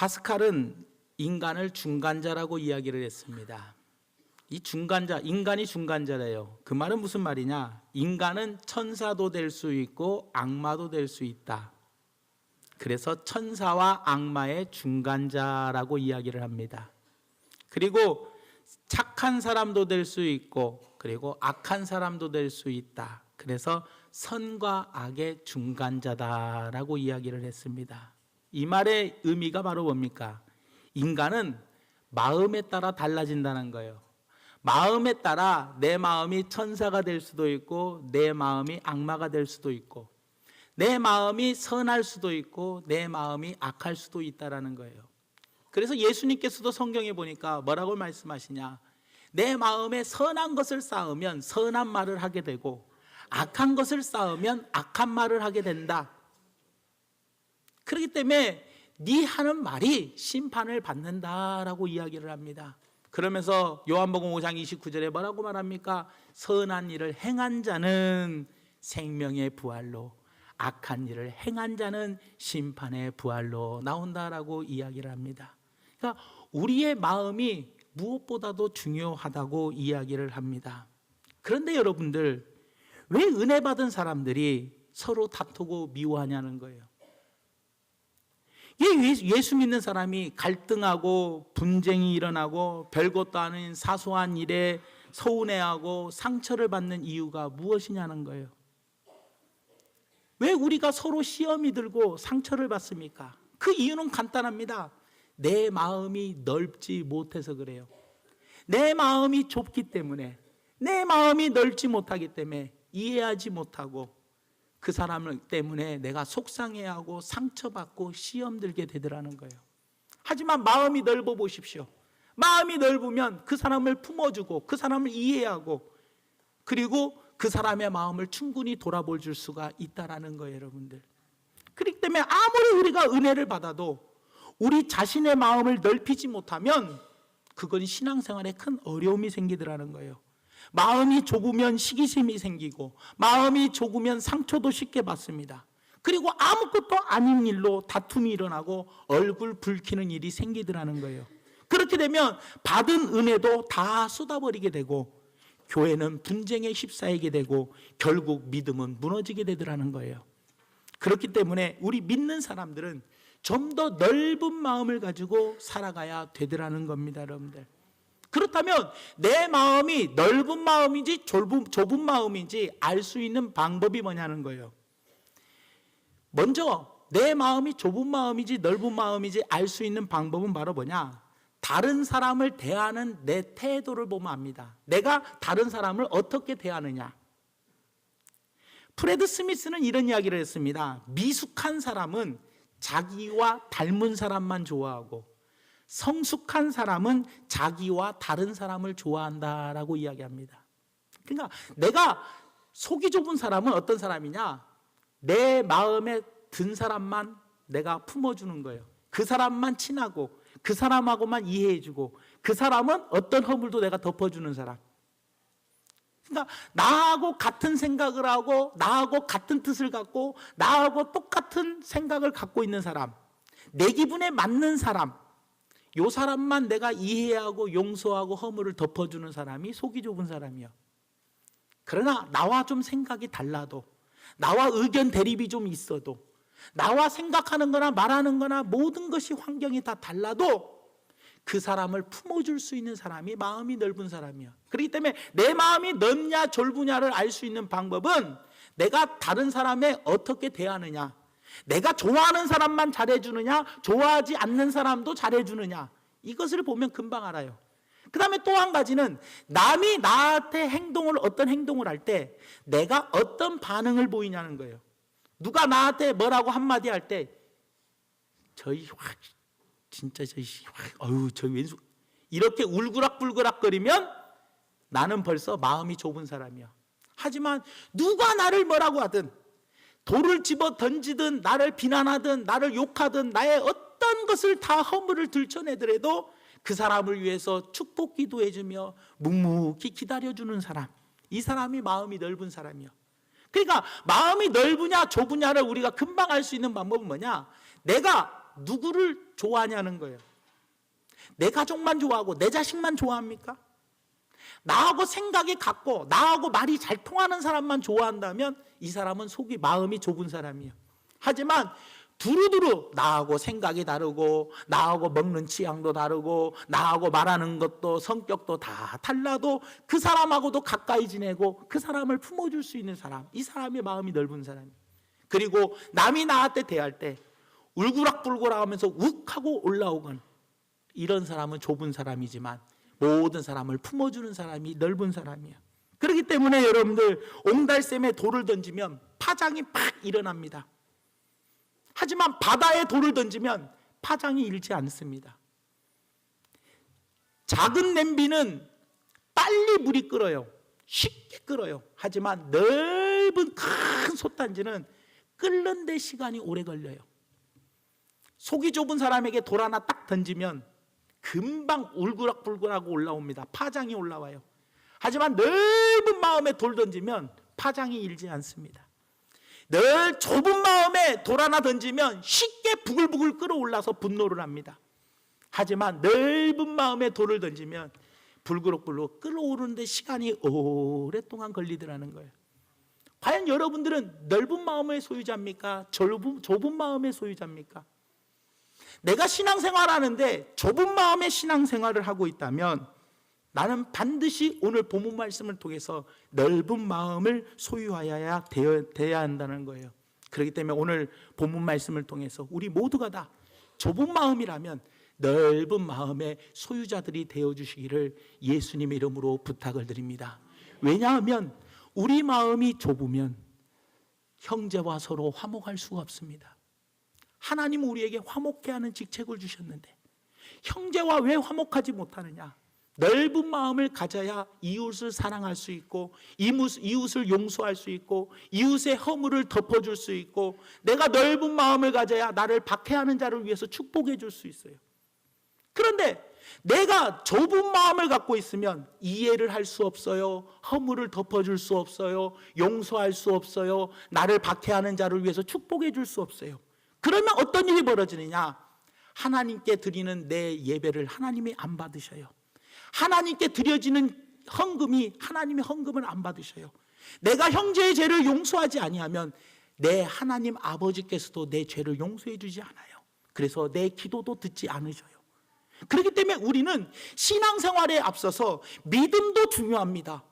파스칼은 인간을 중간자라고 이야기를 했습니다. 이 중간자, 인간이 중간자래요. 그 말은 무슨 말이냐? 인간은 천사도 될 수 있고 악마도 될 수 있다. 그래서 천사와 악마의 중간자라고 이야기를 합니다. 그리고 착한 사람도 될 수 있고 그리고 악한 사람도 될 수 있다. 그래서 선과 악의 중간자다라고 이야기를 했습니다. 이 말의 의미가 바로 뭡니까? 인간은 마음에 따라 달라진다는 거예요. 마음에 따라 내 마음이 천사가 될 수도 있고 내 마음이 악마가 될 수도 있고 내 마음이 선할 수도 있고 내 마음이 악할 수도 있다라는 거예요. 그래서 예수님께서도 성경에 보니까 뭐라고 말씀하시냐? 내 마음에 선한 것을 쌓으면 선한 말을 하게 되고 악한 것을 쌓으면 악한 말을 하게 된다. 그렇기 때문에 네 하는 말이 심판을 받는다라고 이야기를 합니다. 그러면서 요한복음 5장 29절에 뭐라고 말합니까? 선한 일을 행한 자는 생명의 부활로 악한 일을 행한 자는 심판의 부활로 나온다라고 이야기를 합니다. 그러니까 우리의 마음이 무엇보다도 중요하다고 이야기를 합니다. 그런데 여러분들, 왜 은혜 받은 사람들이 서로 다투고 미워하냐는 거예요. 예수 믿는 사람이 갈등하고 분쟁이 일어나고 별것도 아닌 사소한 일에 서운해하고 상처를 받는 이유가 무엇이냐는 거예요. 왜 우리가 서로 시험이 들고 상처를 받습니까? 그 이유는 간단합니다. 내 마음이 넓지 못해서 그래요. 내 마음이 좁기 때문에, 내 마음이 넓지 못하기 때문에 이해하지 못하고 그 사람 때문에 내가 속상해하고 상처받고 시험 들게 되더라는 거예요. 하지만 마음이 넓어 보십시오. 마음이 넓으면 그 사람을 품어주고 그 사람을 이해하고 그리고 그 사람의 마음을 충분히 돌아볼 수가 있다라는 거예요, 여러분들. 그렇기 때문에 아무리 우리가 은혜를 받아도 우리 자신의 마음을 넓히지 못하면 그건 신앙생활에 큰 어려움이 생기더라는 거예요. 마음이 좁으면 시기심이 생기고 마음이 좁으면 상처도 쉽게 받습니다. 그리고 아무것도 아닌 일로 다툼이 일어나고 얼굴 붉히는 일이 생기더라는 거예요. 그렇게 되면 받은 은혜도 다 쏟아버리게 되고 교회는 분쟁에 휩싸이게 되고 결국 믿음은 무너지게 되더라는 거예요. 그렇기 때문에 우리 믿는 사람들은 좀 더 넓은 마음을 가지고 살아가야 되더라는 겁니다, 여러분들. 그렇다면 내 마음이 넓은 마음인지 좁은 마음인지 알 수 있는 방법이 뭐냐는 거예요. 먼저 내 마음이 좁은 마음인지 넓은 마음인지 알 수 있는 방법은 바로 뭐냐? 다른 사람을 대하는 내 태도를 보면 압니다. 내가 다른 사람을 어떻게 대하느냐. 프레드 스미스는 이런 이야기를 했습니다. 미숙한 사람은 자기와 닮은 사람만 좋아하고 성숙한 사람은 자기와 다른 사람을 좋아한다라고 이야기합니다. 그러니까 내가 속이 좁은 사람은 어떤 사람이냐? 내 마음에 든 사람만 내가 품어주는 거예요. 그 사람만 친하고 그 사람하고만 이해해주고 그 사람은 어떤 허물도 내가 덮어주는 사람. 그러니까 나하고 같은 생각을 하고 나하고 같은 뜻을 갖고 나하고 똑같은 생각을 갖고 있는 사람, 내 기분에 맞는 사람, 요 사람만 내가 이해하고 용서하고 허물을 덮어주는 사람이 속이 좁은 사람이요. 그러나 나와 좀 생각이 달라도, 나와 의견 대립이 좀 있어도, 나와 생각하는 거나 말하는 거나 모든 것이 환경이 다 달라도 그 사람을 품어줄 수 있는 사람이 마음이 넓은 사람이야. 그렇기 때문에 내 마음이 넓냐 좁으냐를 알 수 있는 방법은 내가 다른 사람에 어떻게 대하느냐, 내가 좋아하는 사람만 잘해주느냐 좋아하지 않는 사람도 잘해주느냐, 이것을 보면 금방 알아요. 그 다음에 또 한 가지는 남이 나한테 어떤 행동을 할 때 내가 어떤 반응을 보이냐는 거예요. 누가 나한테 뭐라고 한마디 할 때 저희 진짜 저희 왼수 이렇게 울그락불그락거리면 나는 벌써 마음이 좁은 사람이야. 하지만 누가 나를 뭐라고 하든 돌을 집어 던지든 나를 비난하든 나를 욕하든 나의 어떤 것을 다 허물을 들춰내더라도 그 사람을 위해서 축복 기도해주며 묵묵히 기다려주는 사람, 이 사람이 마음이 넓은 사람이야. 그러니까 마음이 넓으냐 좁으냐를 우리가 금방 알 수 있는 방법은 뭐냐? 내가 누구를 좋아하냐는 거예요. 내 가족만 좋아하고 내 자식만 좋아합니까? 나하고 생각이 같고 나하고 말이 잘 통하는 사람만 좋아한다면 이 사람은 속이 마음이 좁은 사람이에요. 하지만 두루두루 나하고 생각이 다르고 나하고 먹는 취향도 다르고 나하고 말하는 것도 성격도 다 달라도 그 사람하고도 가까이 지내고 그 사람을 품어줄 수 있는 사람, 이 사람이 마음이 넓은 사람이에요. 그리고 남이 나한테 대할 때 울그락불그락하면서 욱하고 올라오건 이런 사람은 좁은 사람이지만 모든 사람을 품어주는 사람이 넓은 사람이에요. 그렇기 때문에 여러분들 옹달샘에 돌을 던지면 파장이 팍 일어납니다. 하지만 바다에 돌을 던지면 파장이 일지 않습니다. 작은 냄비는 빨리 물이 끓어요. 쉽게 끓어요. 하지만 넓은 큰 솥단지는 끓는 데 시간이 오래 걸려요. 속이 좁은 사람에게 돌 하나 딱 던지면 금방 울그락불그락하고 올라옵니다. 파장이 올라와요. 하지만 넓은 마음에 돌 던지면 파장이 일지 않습니다. 늘 좁은 마음에 돌 하나 던지면 쉽게 부글부글 끓어올라서 분노를 합니다. 하지만 넓은 마음에 돌을 던지면 불그럭불럭 끓어오르는데 시간이 오랫동안 걸리더라는 거예요. 과연 여러분들은 넓은 마음의 소유자입니까? 좁은 마음의 소유자입니까? 내가 신앙생활하는데 좁은 마음의 신앙생활을 하고 있다면 나는 반드시 오늘 본문 말씀을 통해서 넓은 마음을 소유하여야 돼야 한다는 거예요. 그렇기 때문에 오늘 본문 말씀을 통해서 우리 모두가 다 좁은 마음이라면 넓은 마음의 소유자들이 되어주시기를 예수님의 이름으로 부탁을 드립니다. 왜냐하면 우리 마음이 좁으면 형제와 서로 화목할 수가 없습니다. 하나님은 우리에게 화목케 하는 직책을 주셨는데 형제와 왜 화목하지 못하느냐? 넓은 마음을 가져야 이웃을 사랑할 수 있고 이웃을 용서할 수 있고 이웃의 허물을 덮어줄 수 있고 내가 넓은 마음을 가져야 나를 박해하는 자를 위해서 축복해 줄 수 있어요. 그런데 내가 좁은 마음을 갖고 있으면 이해를 할 수 없어요. 허물을 덮어줄 수 없어요. 용서할 수 없어요. 나를 박해하는 자를 위해서 축복해 줄 수 없어요. 그러면 어떤 일이 벌어지느냐? 하나님께 드리는 내 예배를 하나님이 안 받으셔요. 하나님께 드려지는 헌금이 하나님의 헌금을 안 받으셔요. 내가 형제의 죄를 용서하지 아니하면 내 하나님 아버지께서도 내 죄를 용서해 주지 않아요. 그래서 내 기도도 듣지 않으셔요. 그렇기 때문에 우리는 신앙생활에 앞서서 믿음도 중요합니다.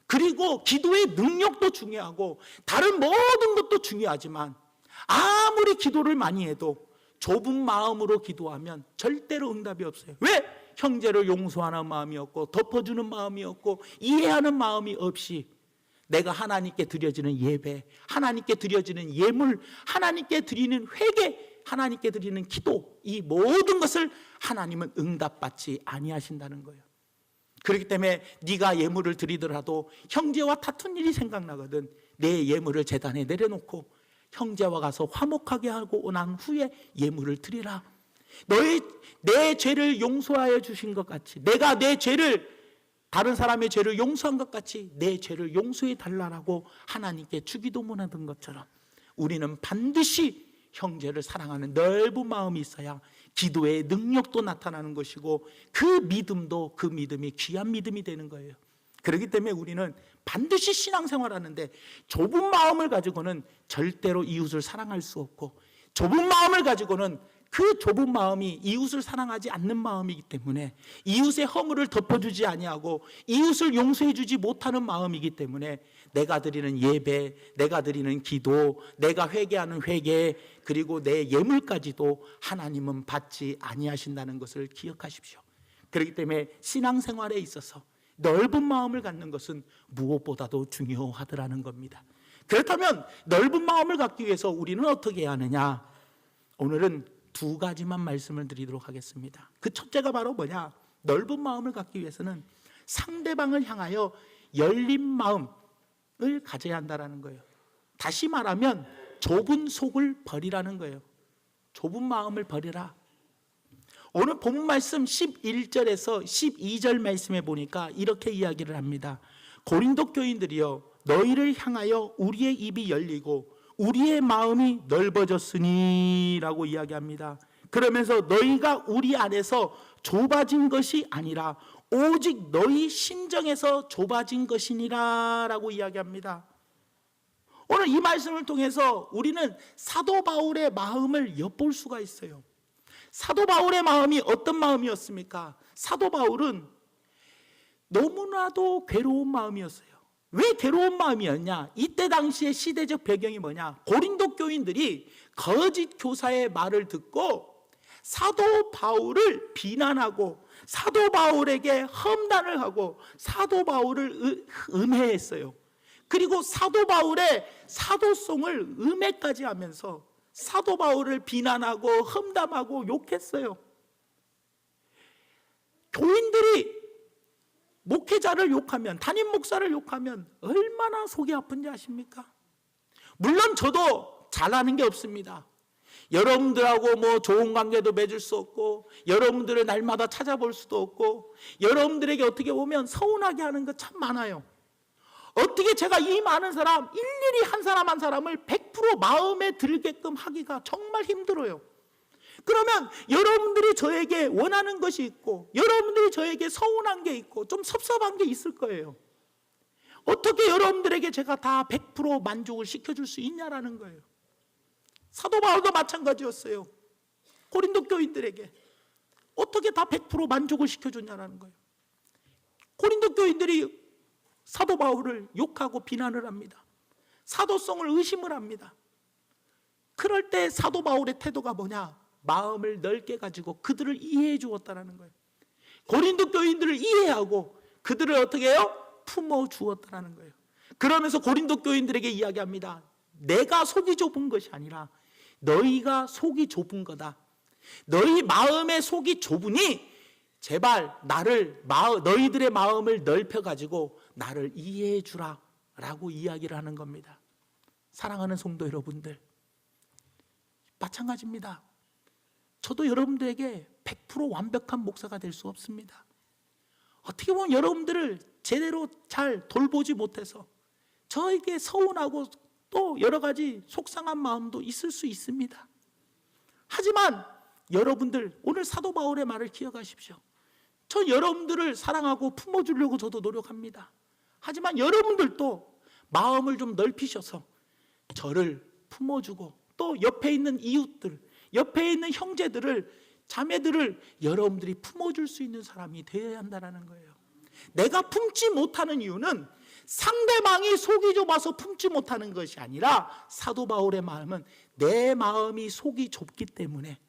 그리고 기도의 능력도 중요하고 다른 모든 것도 중요하지만 아무리 기도를 많이 해도 좁은 마음으로 기도하면 절대로 응답이 없어요. 왜? 형제를 용서하는 마음이 없고 덮어주는 마음이 없고 이해하는 마음이 없이 내가 하나님께 드려지는 예배, 하나님께 드려지는 예물, 하나님께 드리는 회개, 하나님께 드리는 기도, 이 모든 것을 하나님은 응답받지 아니하신다는 거예요. 그렇기 때문에 네가 예물을 드리더라도 형제와 다툰 일이 생각나거든 내 예물을 제단에 내려놓고 형제와 가서 화목하게 하고 난 후에 예물을 드리라. 내 죄를 용서하여 주신 것 같이 내가 내 죄를 다른 사람의 죄를 용서한 것 같이 내 죄를 용서해 달라고 하나님께 주기도문하던 것처럼 우리는 반드시 형제를 사랑하는 넓은 마음이 있어야 기도의 능력도 나타나는 것이고 그 믿음이 귀한 믿음이 되는 거예요. 그렇기 때문에 우리는 반드시 신앙생활하는데 좁은 마음을 가지고는 절대로 이웃을 사랑할 수 없고 좁은 마음을 가지고는 그 좁은 마음이 이웃을 사랑하지 않는 마음이기 때문에 이웃의 허물을 덮어주지 아니하고 이웃을 용서해주지 못하는 마음이기 때문에 내가 드리는 예배, 내가 드리는 기도, 내가 회개하는 회개 그리고 내 예물까지도 하나님은 받지 아니하신다는 것을 기억하십시오. 그렇기 때문에 신앙생활에 있어서 넓은 마음을 갖는 것은 무엇보다도 중요하더라는 겁니다. 그렇다면 넓은 마음을 갖기 위해서 우리는 어떻게 해야 하느냐? 오늘은 두 가지만 말씀을 드리도록 하겠습니다. 그 첫째가 바로 뭐냐? 넓은 마음을 갖기 위해서는 상대방을 향하여 열린 마음을 가져야 한다는 거예요. 다시 말하면 좁은 속을 버리라는 거예요. 좁은 마음을 버리라. 오늘 본문 말씀 11절에서 12절 말씀에 보니까 이렇게 이야기를 합니다. 고린도 교인들이여 너희를 향하여 우리의 입이 열리고 우리의 마음이 넓어졌으니 라고 이야기합니다. 그러면서 너희가 우리 안에서 좁아진 것이 아니라 오직 너희 심정에서 좁아진 것이니라 라고 이야기합니다. 오늘 이 말씀을 통해서 우리는 사도 바울의 마음을 엿볼 수가 있어요. 사도 바울의 마음이 어떤 마음이었습니까? 사도 바울은 너무나도 괴로운 마음이었어요. 왜 괴로운 마음이었냐? 이때 당시의 시대적 배경이 뭐냐? 고린도 교인들이 거짓 교사의 말을 듣고 사도 바울을 비난하고 사도 바울에게 험담을 하고 사도 바울을 음해했어요. 그리고 사도 바울의 사도송을 음해까지 하면서 사도 바울을 비난하고 험담하고 욕했어요. 교인들이 목회자를 욕하면, 담임 목사를 욕하면 얼마나 속이 아픈지 아십니까? 물론 저도 잘하는 게 없습니다. 여러분들하고 뭐 좋은 관계도 맺을 수 없고, 여러분들을 날마다 찾아볼 수도 없고, 여러분들에게 어떻게 보면 서운하게 하는 거 참 많아요. 어떻게 제가 이 많은 사람, 일일이 한 사람 한 사람을 100% 마음에 들게끔 하기가 정말 힘들어요. 그러면 여러분들이 저에게 원하는 것이 있고, 여러분들이 저에게 서운한 게 있고, 좀 섭섭한 게 있을 거예요. 어떻게 여러분들에게 제가 다 100% 만족을 시켜줄 수 있냐라는 거예요. 사도 바울도 마찬가지였어요. 고린도 교인들에게 어떻게 다 100% 만족을 시켜줬냐라는 거예요. 고린도 교인들이 사도 바울을 욕하고 비난을 합니다. 사도성을 의심을 합니다. 그럴 때 사도 바울의 태도가 뭐냐? 마음을 넓게 가지고 그들을 이해해 주었다는 거예요. 고린도 교인들을 이해하고 그들을 어떻게 해요? 품어 주었다는 거예요. 그러면서 고린도 교인들에게 이야기합니다. 내가 속이 좁은 것이 아니라 너희가 속이 좁은 거다. 너희 마음의 속이 좁으니 제발 너희들의 마음을 넓혀가지고 나를 이해해 주라 라고 이야기를 하는 겁니다. 사랑하는 성도 여러분들, 마찬가지입니다. 저도 여러분들에게 100% 완벽한 목사가 될 수 없습니다. 어떻게 보면 여러분들을 제대로 잘 돌보지 못해서 저에게 서운하고 또 여러 가지 속상한 마음도 있을 수 있습니다. 하지만 여러분들, 오늘 사도 바울의 말을 기억하십시오. 저 여러분들을 사랑하고 품어주려고 저도 노력합니다. 하지만 여러분들도 마음을 좀 넓히셔서 저를 품어주고 또 옆에 있는 이웃들, 옆에 있는 형제들을, 자매들을 여러분들이 품어줄 수 있는 사람이 되어야 한다는 거예요. 내가 품지 못하는 이유는 상대방이 속이 좁아서 품지 못하는 것이 아니라 사도 바울의 마음은 내 마음이 속이 좁기 때문에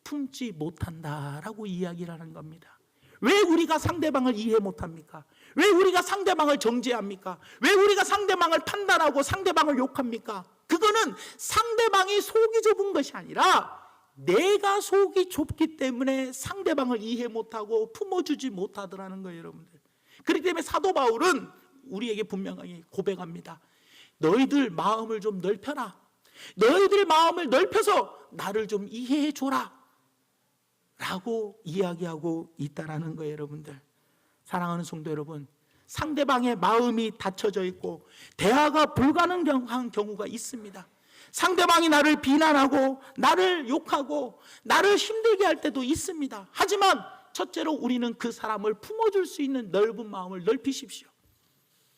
품지 못한다라고 이야기를 하는 겁니다. 왜 우리가 상대방을 이해 못합니까? 왜 우리가 상대방을 정죄합니까? 왜 우리가 상대방을 판단하고 상대방을 욕합니까? 그거는 상대방이 속이 좁은 것이 아니라 내가 속이 좁기 때문에 상대방을 이해 못하고 품어주지 못하더라는 거예요, 여러분들. 그렇기 때문에 사도 바울은 우리에게 분명하게 고백합니다. 너희들 마음을 좀 넓혀라. 너희들의 마음을 넓혀서 나를 좀 이해해 줘라 라고 이야기하고 있다라는 거예요, 여러분들. 사랑하는 성도 여러분, 상대방의 마음이 닫혀져 있고 대화가 불가능한 경우가 있습니다. 상대방이 나를 비난하고 나를 욕하고 나를 힘들게 할 때도 있습니다. 하지만 첫째로 우리는 그 사람을 품어줄 수 있는 넓은 마음을 넓히십시오.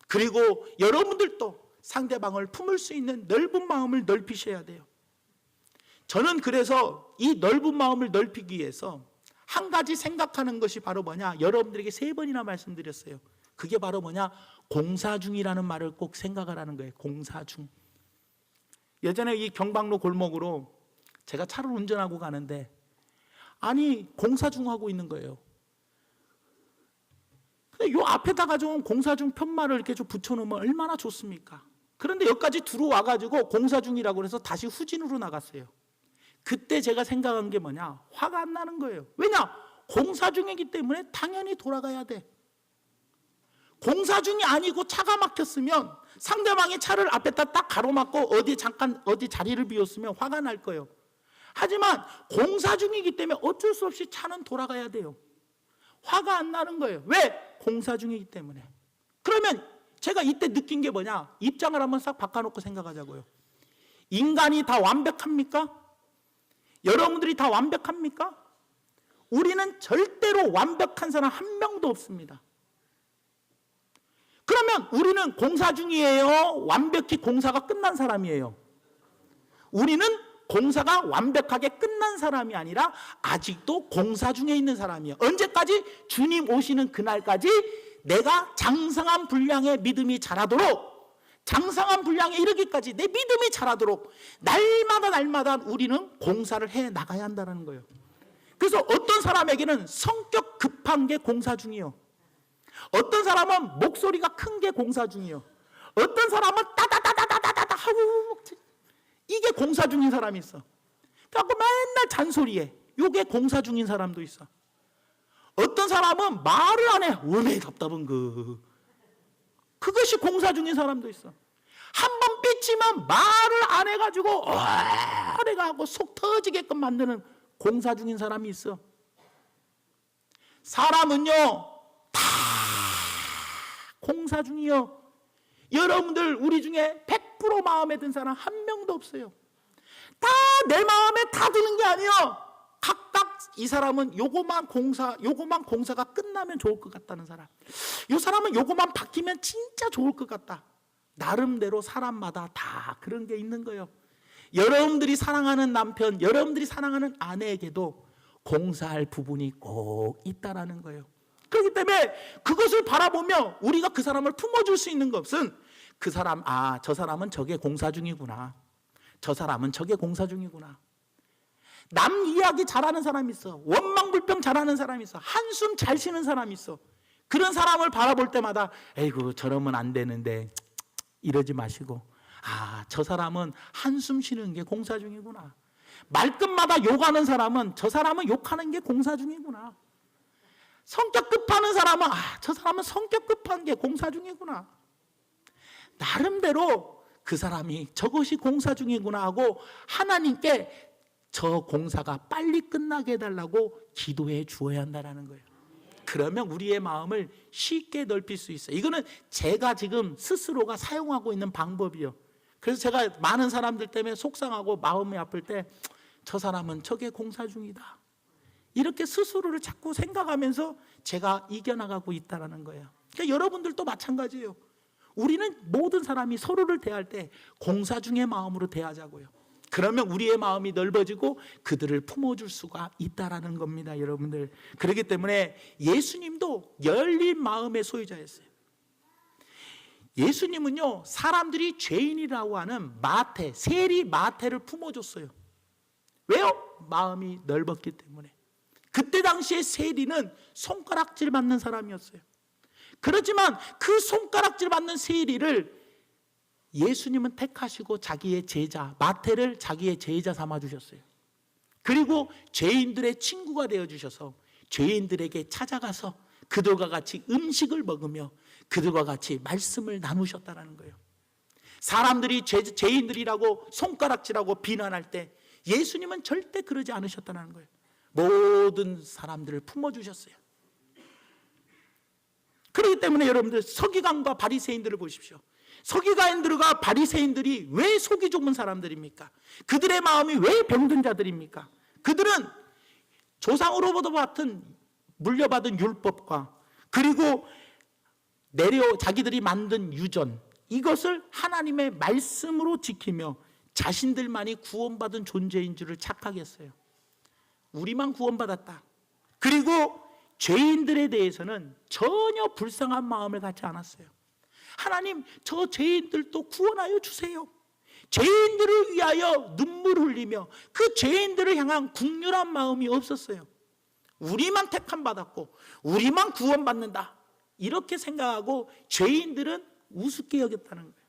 그리고 여러분들도 상대방을 품을 수 있는 넓은 마음을 넓히셔야 돼요. 저는 그래서 이 넓은 마음을 넓히기 위해서 한 가지 생각하는 것이 바로 뭐냐? 여러분들에게 3번이나 말씀드렸어요. 그게 바로 뭐냐? 공사 중이라는 말을 꼭 생각을 하는 거예요. 공사 중. 예전에 이 경방로 골목으로 제가 차를 운전하고 가는데 아니 공사 중 하고 있는 거예요. 근데 요 앞에다가 좀 공사 중 편말을 이렇게 좀 붙여놓으면 얼마나 좋습니까? 그런데 여기까지 들어와가지고 공사 중이라고 해서 다시 후진으로 나갔어요. 그때 제가 생각한 게 뭐냐? 화가 안 나는 거예요. 왜냐? 공사 중이기 때문에 당연히 돌아가야 돼. 공사 중이 아니고 차가 막혔으면 상대방의 차를 앞에다 딱 가로막고 어디 자리를 비웠으면 화가 날 거예요. 하지만 공사 중이기 때문에 어쩔 수 없이 차는 돌아가야 돼요. 화가 안 나는 거예요. 왜? 공사 중이기 때문에. 그러면 제가 이때 느낀 게 뭐냐? 입장을 한번 싹 바꿔놓고 생각하자고요. 인간이 다 완벽합니까? 여러분들이 다 완벽합니까? 우리는 절대로 완벽한 사람 한 명도 없습니다. 그러면 우리는 공사 중이에요? 완벽히 공사가 끝난 사람이에요? 우리는 공사가 완벽하게 끝난 사람이 아니라 아직도 공사 중에 있는 사람이에요. 언제까지? 주님 오시는 그날까지 내가 장성한 분량의 믿음이 자라도록, 장성한 분량에 이르기까지 내 믿음이 자라도록 날마다 우리는 공사를 해 나가야 한다는 거예요. 그래서 어떤 사람에게는 성격 급한 게 공사 중이요, 어떤 사람은 목소리가 큰 게 공사 중이요, 어떤 사람은 따다다다다다다 하고 이게 공사 중인 사람이 있어. 그래갖고 맨날 잔소리해. 이게 공사 중인 사람도 있어. 어떤 사람은 말을 안 해. 원래 답답한 그것이 공사 중인 사람도 있어. 한 번 삐치면 말을 안 해가지고 내가 속 터지게끔 만드는 공사 중인 사람이 있어. 사람은요 다 공사 중이요. 여러분들 우리 중에 100% 마음에 든 사람 한 명도 없어요. 다 내 마음에 다 드는 게 아니에요. 각각 이 사람은 요거만 공사가 끝나면 좋을 것 같다는 사람, 이 사람은 요거만 바뀌면 진짜 좋을 것 같다. 나름대로 사람마다 다 그런 게 있는 거예요. 여러분들이 사랑하는 남편, 여러분들이 사랑하는 아내에게도 공사할 부분이 꼭 있다라는 거예요. 그렇기 때문에 그것을 바라보며 우리가 그 사람을 품어줄 수 있는 것은 그 사람, 저 사람은 저게 공사 중이구나, 저 사람은 저게 공사 중이구나. 남 이야기 잘하는 사람이 있어. 원망불평 잘하는 사람이 있어. 한숨 잘 쉬는 사람이 있어. 그런 사람을 바라볼 때마다 에이구 저러면 안 되는데 이러지 마시고, 저 사람은 한숨 쉬는 게 공사 중이구나. 말끝마다 욕하는 사람은 저 사람은 욕하는 게 공사 중이구나. 성격 급하는 사람은 저 사람은 성격 급한 게 공사 중이구나. 나름대로 그 사람이 저것이 공사 중이구나 하고 하나님께 저 공사가 빨리 끝나게 해달라고 기도해 주어야 한다는 거예요. 그러면 우리의 마음을 쉽게 넓힐 수 있어요. 이거는 제가 지금 스스로가 사용하고 있는 방법이요. 그래서 제가 많은 사람들 때문에 속상하고 마음이 아플 때 저 사람은 저게 공사 중이다, 이렇게 스스로를 자꾸 생각하면서 제가 이겨나가고 있다는 거예요. 그러니까 여러분들도 마찬가지예요. 우리는 모든 사람이 서로를 대할 때 공사 중의 마음으로 대하자고요. 그러면 우리의 마음이 넓어지고 그들을 품어줄 수가 있다라는 겁니다, 여러분들. 그렇기 때문에 예수님도 열린 마음의 소유자였어요. 예수님은요 사람들이 죄인이라고 하는 세리 마태를 품어줬어요. 왜요? 마음이 넓었기 때문에. 그때 당시에 세리는 손가락질 받는 사람이었어요. 그렇지만 그 손가락질 받는 세리를 예수님은 택하시고 자기의 제자 마태를 자기의 제자 삼아 주셨어요. 그리고 죄인들의 친구가 되어 주셔서 죄인들에게 찾아가서 그들과 같이 음식을 먹으며 그들과 같이 말씀을 나누셨다는 거예요. 사람들이 죄인들이라고 손가락질하고 비난할 때 예수님은 절대 그러지 않으셨다는 거예요. 모든 사람들을 품어주셨어요. 그렇기 때문에 여러분들 서기관과 바리새인들을 보십시오. 서기관들과 바리새인들이 왜 속이 좁은 사람들입니까? 그들의 마음이 왜 병든 자들입니까? 그들은 조상으로부터 물려받은 율법과 그리고 자기들이 만든 유전, 이것을 하나님의 말씀으로 지키며 자신들만이 구원받은 존재인 줄을 착각했어요. 우리만 구원받았다. 그리고 죄인들에 대해서는 전혀 불쌍한 마음을 갖지 않았어요. 하나님, 저 죄인들도 구원하여 주세요. 죄인들을 위하여 눈물 흘리며 그 죄인들을 향한 국률한 마음이 없었어요. 우리만 택함 받았고 우리만 구원받는다, 이렇게 생각하고 죄인들은 우습게 여겼다는 거예요.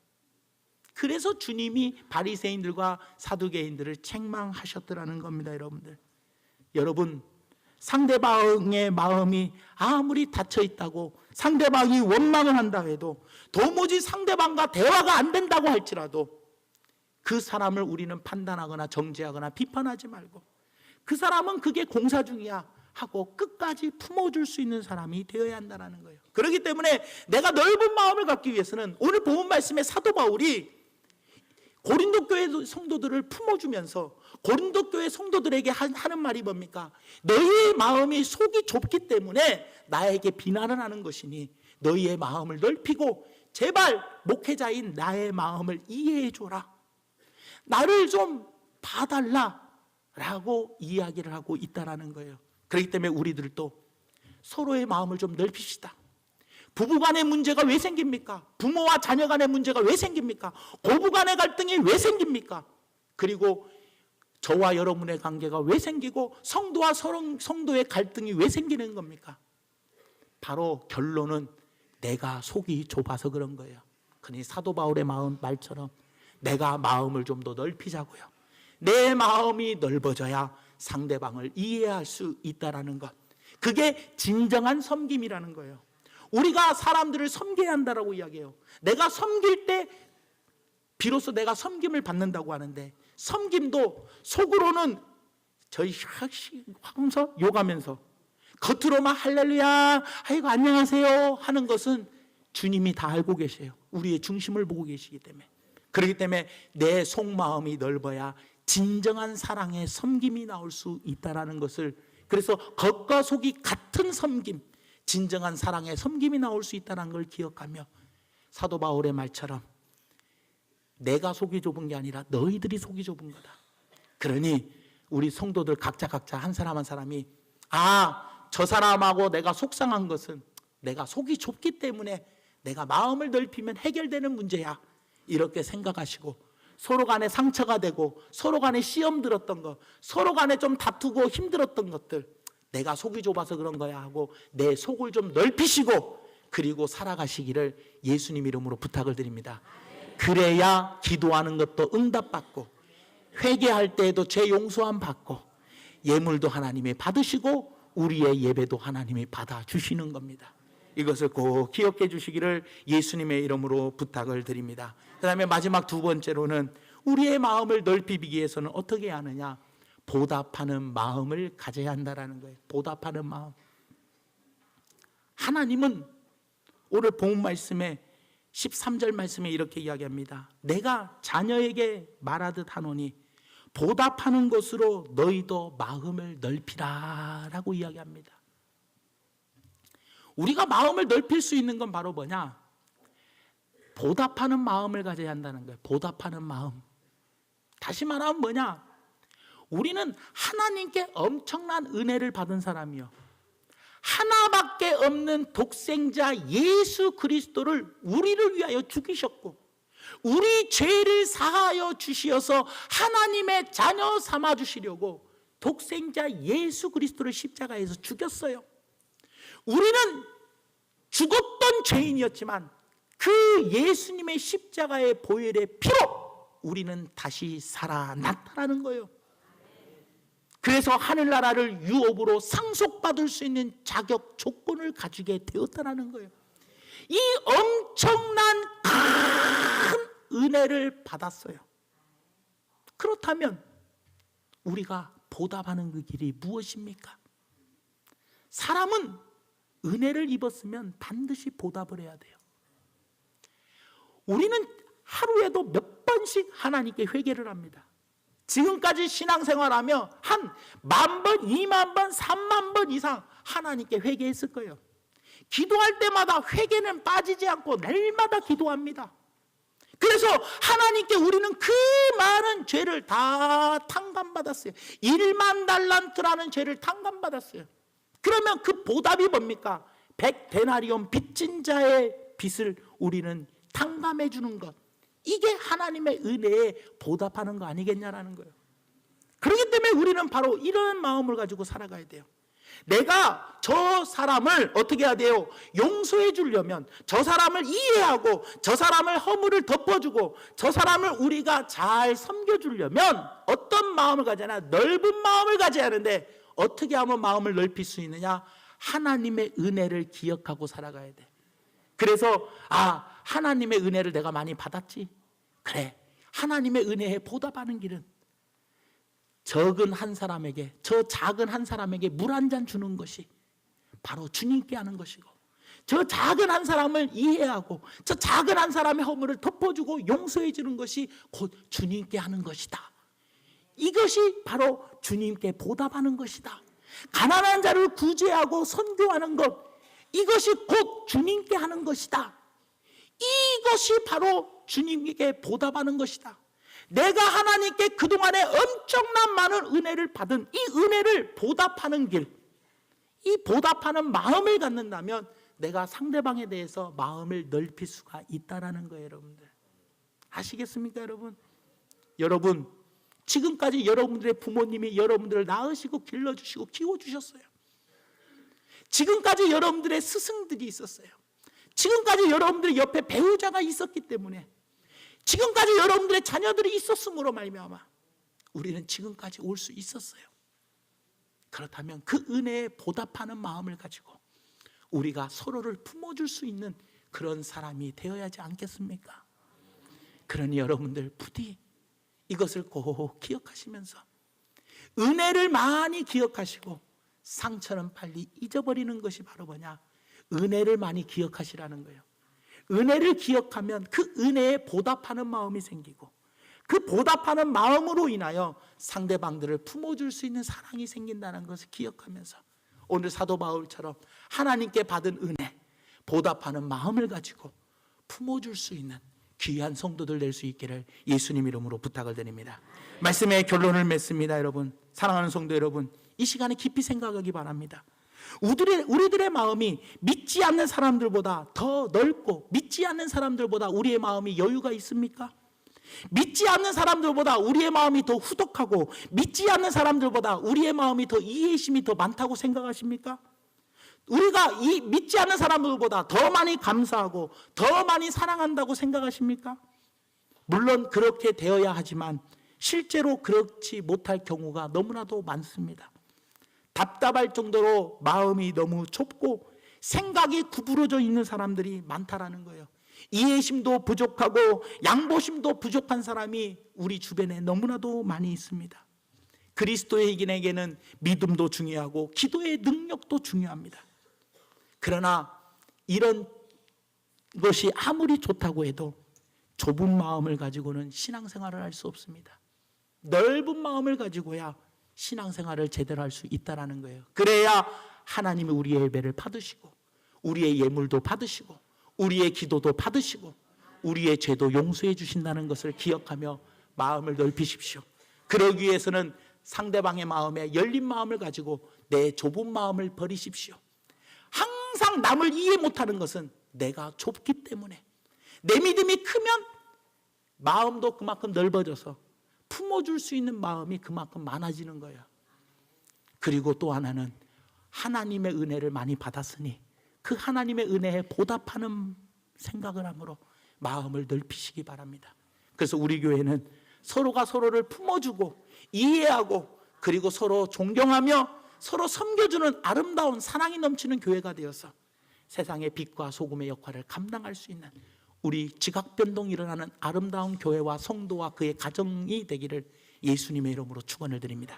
그래서 주님이 바리새인들과 사두개인들을 책망하셨더라는 겁니다. 여러분, 상대방의 마음이 아무리 닫혀 있다고, 상대방이 원망을 한다 해도, 도무지 상대방과 대화가 안 된다고 할지라도 그 사람을 우리는 판단하거나 정죄하거나 비판하지 말고 그 사람은 그게 공사 중이야 하고 끝까지 품어줄 수 있는 사람이 되어야 한다는 거예요. 그렇기 때문에 내가 넓은 마음을 갖기 위해서는 오늘 본문 말씀에 사도 바울이 고린도 교회 성도들을 품어주면서 고린도 교회 성도들에게 하는 말이 뭡니까? 너희의 마음이 속이 좁기 때문에 나에게 비난을 하는 것이니 너희의 마음을 넓히고 제발 목회자인 나의 마음을 이해해 줘라. 나를 좀 봐달라 라고 이야기를 하고 있다는 거예요. 그렇기 때문에 우리들도 서로의 마음을 좀 넓힙시다. 부부간의 문제가 왜 생깁니까? 부모와 자녀 간의 문제가 왜 생깁니까? 고부간의 갈등이 왜 생깁니까? 그리고 저와 여러분의 관계가 왜 생기고 성도와 성도의 갈등이 왜 생기는 겁니까? 바로 결론은 내가 속이 좁아서 그런 거예요. 그러니 사도 바울의 말처럼 내가 마음을 좀 더 넓히자고요. 내 마음이 넓어져야 상대방을 이해할 수 있다는 것. 그게 진정한 섬김이라는 거예요. 우리가 사람들을 섬겨야 한다고 이야기해요. 내가 섬길 때 비로소 내가 섬김을 받는다고 하는데, 섬김도 속으로는 저희 하면서 욕하면서 겉으로만 할렐루야 아이고 안녕하세요 하는 것은 주님이 다 알고 계세요. 우리의 중심을 보고 계시기 때문에. 그렇기 때문에 내 속마음이 넓어야 진정한 사랑의 섬김이 나올 수 있다는 것을, 그래서 겉과 속이 같은 섬김, 진정한 사랑의 섬김이 나올 수 있다는 걸 기억하며 사도 바울의 말처럼 내가 속이 좁은 게 아니라 너희들이 속이 좁은 거다. 그러니 우리 성도들 각자 한 사람 한 사람이 저 사람하고 내가 속상한 것은 내가 속이 좁기 때문에 내가 마음을 넓히면 해결되는 문제야, 이렇게 생각하시고 서로 간에 상처가 되고 서로 간에 시험 들었던 것, 서로 간에 좀 다투고 힘들었던 것들, 내가 속이 좁아서 그런 거야 하고 내 속을 좀 넓히시고 그리고 살아가시기를 예수님 이름으로 부탁을 드립니다. 그래야 기도하는 것도 응답받고 회개할 때에도 죄 용서함 받고 예물도 하나님이 받으시고 우리의 예배도 하나님이 받아주시는 겁니다. 이것을 꼭 기억해 주시기를 예수님의 이름으로 부탁을 드립니다. 그 다음에 마지막 두 번째로는 우리의 마음을 넓히기 위해서는 어떻게 하느냐? 보답하는 마음을 가져야 한다는 거예요. 보답하는 마음. 하나님은 오늘 본문 말씀에 13절 말씀에 이렇게 이야기합니다. 내가 자녀에게 말하듯 하노니 보답하는 것으로 너희도 마음을 넓히라 라고 이야기합니다. 우리가 마음을 넓힐 수 있는 건 바로 뭐냐? 보답하는 마음을 가져야 한다는 거예요. 보답하는 마음. 다시 말하면 뭐냐? 우리는 하나님께 엄청난 은혜를 받은 사람이요, 하나밖에 없는 독생자 예수 그리스도를 우리를 위하여 죽이셨고 우리 죄를 사하여 주시어서 하나님의 자녀 삼아 주시려고 독생자 예수 그리스도를 십자가에서 죽였어요. 우리는 죽었던 죄인이었지만 그 예수님의 십자가의 보혈의 피로 우리는 다시 살아났다는 거예요. 그래서 하늘나라를 유업으로 상속받을 수 있는 자격 조건을 가지게 되었다는 거예요. 이 엄청난 큰 은혜를 받았어요. 그렇다면 우리가 보답하는 그 길이 무엇입니까? 사람은 은혜를 입었으면 반드시 보답을 해야 돼요. 우리는 하루에도 몇 번씩 하나님께 회개를 합니다. 지금까지 신앙생활하며 한 10,000번, 20,000번, 30,000번 이상 하나님께 회개했을 거예요. 기도할 때마다 회개는 빠지지 않고 날마다 기도합니다. 그래서 하나님께 우리는 그 많은 죄를 다 탕감받았어요. 1만 달란트라는 죄를 탕감받았어요. 그러면 그 보답이 뭡니까? 100데나리온 빚진 자의 빚을 우리는 탕감해 주는 것. 이게 하나님의 은혜에 보답하는 거 아니겠냐라는 거예요. 그렇기 때문에 우리는 바로 이런 마음을 가지고 살아가야 돼요. 내가 저 사람을 어떻게 해야 돼요? 용서해 주려면, 저 사람을 이해하고 저 사람을 허물을 덮어주고 저 사람을 우리가 잘 섬겨주려면 어떤 마음을 가져야 하나? 넓은 마음을 가져야 하는데 어떻게 하면 마음을 넓힐 수 있느냐? 하나님의 은혜를 기억하고 살아가야 돼. 그래서 하나님의 은혜를 내가 많이 받았지? 그래, 하나님의 은혜에 보답하는 길은 적은 한 사람에게, 저 작은 한 사람에게 물 한 잔 주는 것이 바로 주님께 하는 것이고, 저 작은 한 사람을 이해하고 저 작은 한 사람의 허물을 덮어주고 용서해 주는 것이 곧 주님께 하는 것이다. 이것이 바로 주님께 보답하는 것이다. 가난한 자를 구제하고 선교하는 것, 이것이 곧 주님께 하는 것이다. 이것이 바로 주님께 보답하는 것이다. 내가 하나님께 그동안에 엄청난 많은 은혜를 받은 이 은혜를 보답하는 길, 이 보답하는 마음을 갖는다면 내가 상대방에 대해서 마음을 넓힐 수가 있다라는 거예요. 여러분들 아시겠습니까? 여러분 지금까지 여러분들의 부모님이 여러분들을 낳으시고 길러주시고 키워주셨어요. 지금까지 여러분들의 스승들이 있었어요. 지금까지 여러분들의 옆에 배우자가 있었기 때문에, 지금까지 여러분들의 자녀들이 있었으므로 말미암아 우리는 지금까지 올 수 있었어요. 그렇다면 그 은혜에 보답하는 마음을 가지고 우리가 서로를 품어줄 수 있는 그런 사람이 되어야 하지 않겠습니까? 그러니 여러분들 부디 이것을 꼭 기억하시면서 은혜를 많이 기억하시고 상처는 빨리 잊어버리는 것이 바로 뭐냐? 은혜를 많이 기억하시라는 거예요. 은혜를 기억하면 그 은혜에 보답하는 마음이 생기고 그 보답하는 마음으로 인하여 상대방들을 품어줄 수 있는 사랑이 생긴다는 것을 기억하면서 오늘 사도 바울처럼 하나님께 받은 은혜, 보답하는 마음을 가지고 품어줄 수 있는 귀한 성도들 될 수 있기를 예수님 이름으로 부탁을 드립니다. 말씀의 결론을 맺습니다. 여러분, 사랑하는 성도 여러분, 이 시간에 깊이 생각하기 바랍니다. 우리들의 마음이 믿지 않는 사람들보다 더 넓고 믿지 않는 사람들보다 우리의 마음이 여유가 있습니까? 믿지 않는 사람들보다 우리의 마음이 더 후덕하고 믿지 않는 사람들보다 우리의 마음이 더 이해심이 더 많다고 생각하십니까? 우리가 이 믿지 않는 사람들보다 더 많이 감사하고 더 많이 사랑한다고 생각하십니까? 물론 그렇게 되어야 하지만 실제로 그렇지 못할 경우가 너무나도 많습니다. 답답할 정도로 마음이 너무 좁고 생각이 구부러져 있는 사람들이 많다라는 거예요. 이해심도 부족하고 양보심도 부족한 사람이 우리 주변에 너무나도 많이 있습니다. 그리스도인에게는 믿음도 중요하고 기도의 능력도 중요합니다. 그러나 이런 것이 아무리 좋다고 해도 좁은 마음을 가지고는 신앙생활을 할 수 없습니다. 넓은 마음을 가지고야 신앙생활을 제대로 할 수 있다는 거예요. 그래야 하나님이 우리의 예배를 받으시고 우리의 예물도 받으시고 우리의 기도도 받으시고 우리의 죄도 용서해 주신다는 것을 기억하며 마음을 넓히십시오. 그러기 위해서는 상대방의 마음에 열린 마음을 가지고 내 좁은 마음을 버리십시오. 항상 남을 이해 못하는 것은 내가 좁기 때문에, 내 믿음이 크면 마음도 그만큼 넓어져서 품어줄 수 있는 마음이 그만큼 많아지는 거예요. 그리고 또 하나는 하나님의 은혜를 많이 받았으니 그 하나님의 은혜에 보답하는 생각을 함으로 마음을 넓히시기 바랍니다. 그래서 우리 교회는 서로가 서로를 품어주고 이해하고 그리고 서로 존경하며 서로 섬겨주는 아름다운 사랑이 넘치는 교회가 되어서 세상의 빛과 소금의 역할을 감당할 수 있는 우리 지각변동이 일어나는 아름다운 교회와 성도와 그의 가정이 되기를 예수님의 이름으로 축원을 드립니다.